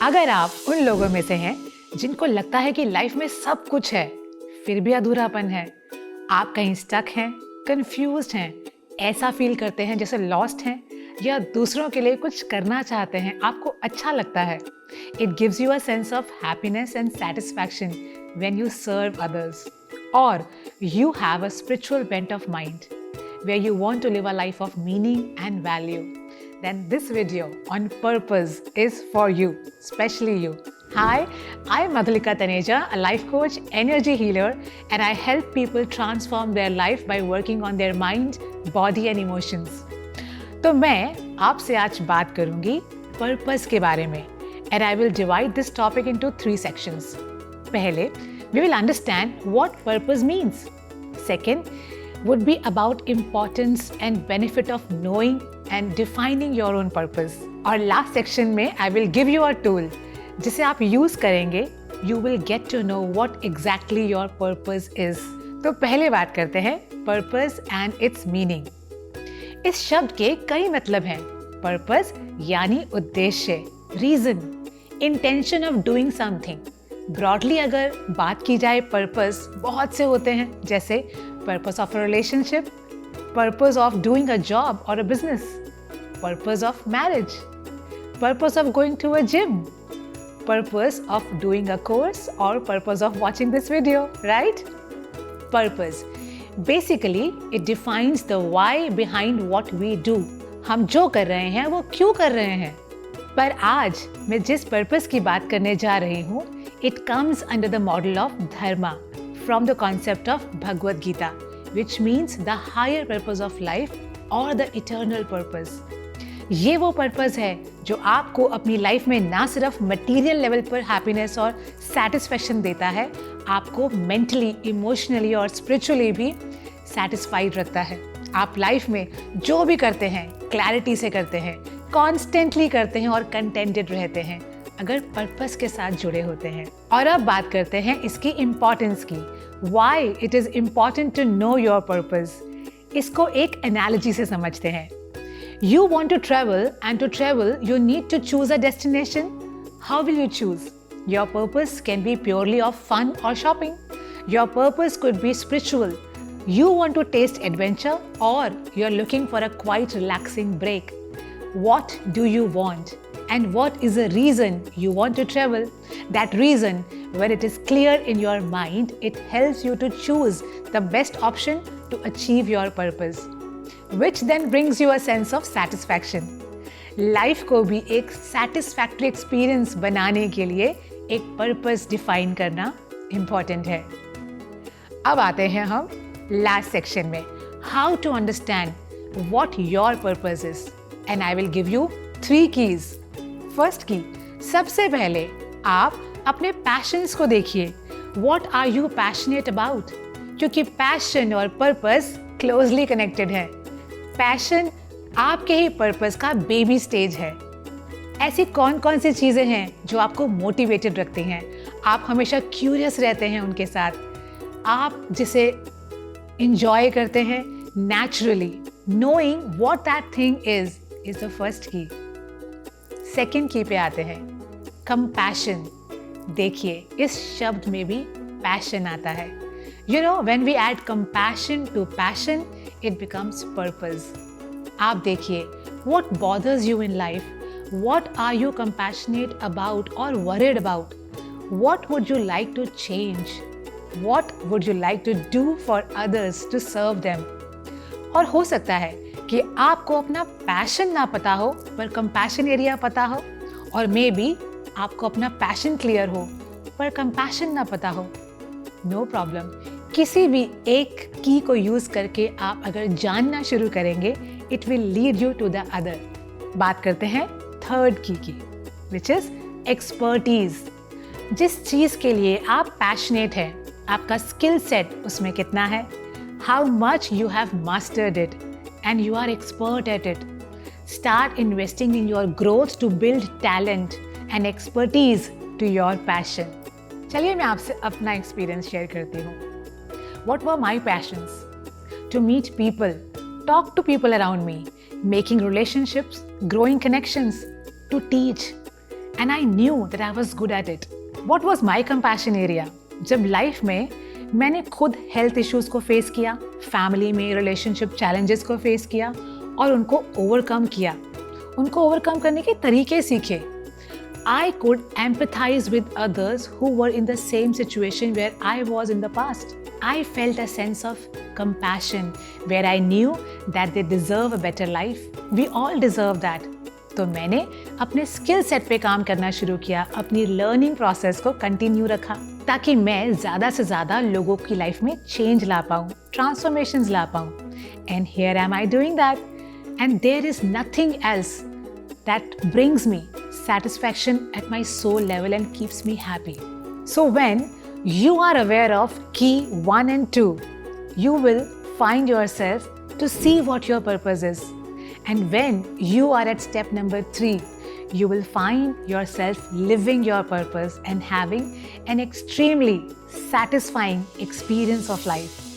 अगर आप उन लोगों में से हैं जिनको लगता है कि लाइफ में सब कुछ है फिर भी अधूरापन है, आप कहीं स्टक हैं, कंफ्यूज्ड हैं, ऐसा फील करते हैं जैसे लॉस्ट हैं, या दूसरों के लिए कुछ करना चाहते हैं, आपको अच्छा लगता है, it gives you a sense of happiness and satisfaction when you serve others, और you have a spiritual bent of mind where you want to live a life of meaning and value, then this video on purpose is for you, especially you. Hi, I'm Madhulika Taneja, a life coach, energy healer, and I help people transform their life by working on their mind, body and emotions. तो मैं आपसे आज बात करूंगी purpose के बारे में, and I will divide this topic into 3 sections. पहले, we will understand what purpose means. Second, would be about importance and benefit of knowing and defining your own purpose. और last section में I will give you a tool जिसे आप use करेंगे, you will get to know what exactly your purpose is. तो पहले बात करते हैं purpose and its meaning. इस शब्द के कई मतलब हैं. Purpose यानी उद्देश्य, reason, intention of doing something. Broadly अगर बात की जाए पर्पस बहुत से होते हैं, जैसे purpose of a relationship, purpose of doing a job और a business, purpose of marriage, purpose of going to a gym, purpose of doing a course और purpose of watching this video, right? Purpose basically it defines the why behind what we do. हम जो कर रहे हैं वो क्यों कर रहे हैं. पर आज मैं जिस पर्पस की बात करने जा रही हूँ, it comes under the model of dharma from the concept of Bhagavad Gita, which means the higher purpose of life or the eternal purpose. ये वो पर्पस है जो आपको अपनी लाइफ में ना सिर्फ मटेरियल लेवल पर हैप्पीनेस और सेटिस्फैक्शन देता है, आपको मेंटली, इमोशनली और स्पिरिचुअली भी सेटिस्फाइड रखता है. आप लाइफ में जो भी करते हैं क्लैरिटी से करते हैं, कॉन्स्टेंटली करते हैं और कंटेंटेड रहते हैं अगर पर्पस के साथ जुड़े होते हैं. और अब बात करते हैं इसकी इम्पोर्टेंस की. Why it is important to know your purpose. इसको एक एनालॉजी से समझते हैं. You want to travel, and to travel you need to choose a destination. How will you choose? Your purpose can be purely of fun or shopping. Your purpose could be spiritual. You want to taste adventure, or you're looking for a quite relaxing break. What do you want? And what is the reason you want to travel? That reason, when it is clear in your mind, it helps you to choose the best option to achieve your purpose, which then brings you a sense of satisfaction. Life को भी एक satisfactory experience बनाने के लिए एक purpose define करना important है. अब आते हैं हम last section में, how to understand what your purpose is, and I will give you 3 keys. First की, सबसे पहले आप अपने पैशंस को देखिए. What are you passionate about? क्योंकि पैशन और पर्पस क्लोजली कनेक्टेड है. पैशन आपके ही पर्पस का बेबी स्टेज है. ऐसी कौन कौन सी चीज़ें हैं जो आपको मोटिवेटेड रखती हैं, आप हमेशा क्यूरियस रहते हैं उनके साथ, आप जिसे इंजॉय करते हैं naturally. Knowing what that thing is the first की. सेकेंड की पे आते हैं, कंपैशन. देखिए इस शब्द में भी पैशन आता है. You know, when we add compassion to passion, it becomes purpose. आप देखिए, what bothers you in life, what are you compassionate about और worried about, what would you like to change, what would you like to do for others to serve them. और हो सकता है कि आपको अपना पैशन ना पता हो पर कंपैशन एरिया पता हो, और मे बी आपको अपना पैशन क्लियर हो पर कंपैशन ना पता हो. No problem. किसी भी एक की को यूज़ करके आप अगर जानना शुरू करेंगे, it will lead you to the other. बात करते हैं थर्ड की, विच इज़ एक्सपर्टीज. जिस चीज़ के लिए आप पैशनेट हैं, आपका स्किल सेट उसमें कितना है, how much you have mastered it and you are expert at it. Start investing in your growth to build talent and expertise to your passion. चलिए मैं आपसे अपना एक्सपीरियंस शेयर करती हूँ. What were my passions? To meet people, talk to people around me, making relationships, growing connections, to teach, and I knew that I was good at it. What was my compassion area? जब life में मैंने खुद health issues को face किया, family में relationship challenges को face किया और उनको ओवरकम किया, उनको ओवरकम करने के तरीके सीखे. I could empathize with others who were in the same situation where I was in the past. I felt a sense of compassion where I knew that they deserve a better life. We all deserve that. तो मैंने अपने skill set पे काम करना शुरू किया, अपनी learning process को कंटिन्यू रखा ताकि मैं ज़्यादा से ज़्यादा लोगों की लाइफ में चेंज ला पाऊँ, ट्रांसफॉर्मेशंस ला पाऊँ. And here am I doing that. And there is nothing else that brings me satisfaction at my soul level and keeps me happy. So when you are aware of key 1 and 2, you will find yourself to see what your purpose is. And when you are at step number 3, you will find yourself living your purpose and having an extremely satisfying experience of life.